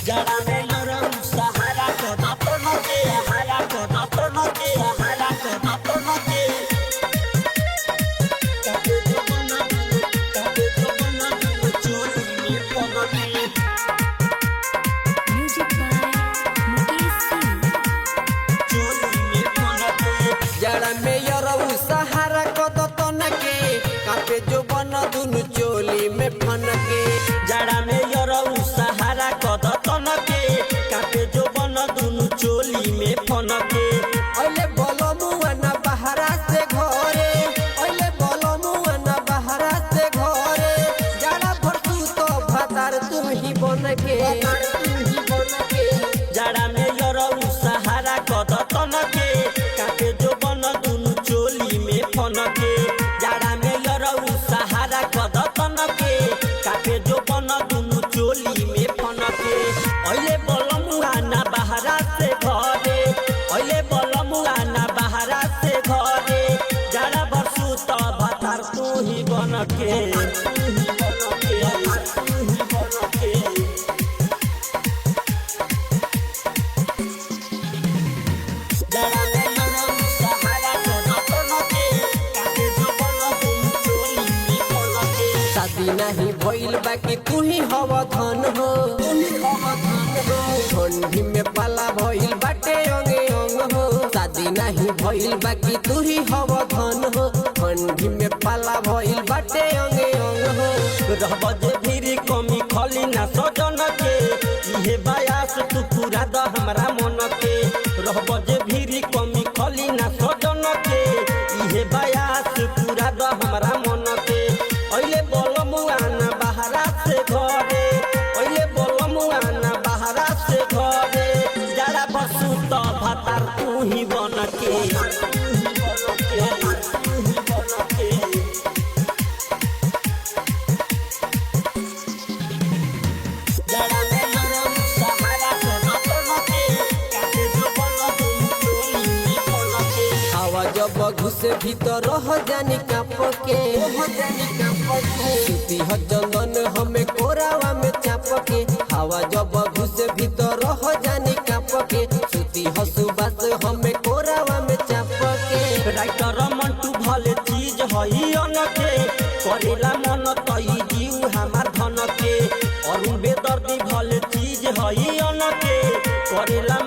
जड़ा में नरम सहारा को नपन के हरा को नपन के हरा को नपन के काटे जो बना चोली में पन के म्यूजिक बाय मुकेश सिंह। चोली में पन के जड़ा में यरऊ सहारा को दतन के कापे जो बन दुनु चोली में फन के जड़ा में यरऊ सहारा को दतन के काटे जो बन दुनु चोली में फन के ओले बोलो मुआ ना बहरा से घरे ओले बोलो मुआ ना बहरा से घरे जड़ा भरतू तो भतार तुम ही बन के जड़ा में यरऊ सहारा को दतन के काटे जो बन दुनु चोली में फन के जड़ा में यरऊ सहारा को दतन के काटे जो बन दुनु चोली में फन के ओले बलमुआ ना बहरा से घरे ओले बलमुआ ना बहरा से घरे जड़ा बरसू तो भतार तू ही बन के जड़ा में नरम सहारा को नपन के काटे जो बन दुनु चोली में फन के शादी नहीं भइल बाकी तू ही हव धन हो ठंडी में पाला भइल बाटे अंगे अंग हो शादी नहीं भइल बाकी तू ही हव धन हो ठंडी में पाला भइल बाटे अंगे अंग हो रहब जे भीरी कमी खली ना सजन के इहे बायास तू पूरा द हमरा मन के रहब जे भीरी कमी खली ना सजन के इहे बायास पूरा द हमरा मन के ओइले बलमुआ ना बहरा से घरे ओइले बलमुआ ना बहरा से घरे जड़ा बसु तो भतार तू ही बन के जड़ा में नरम सहारा को नपन के काटे जो बन दुनु चोली में फन के हवा जब घुसे भीतर रह जानी काप के सूती ह चंदन हमें कोरावा में चाप के हवा जब घुसे भीतर रह जानी काप के सूती ह सुबास हमें कोरावा में चाप के राइटर मंटू भले चीज हई अनके करेला मन तई जीव हमार धन के अरुण बेदर्दी भले चीज हई अनके करेला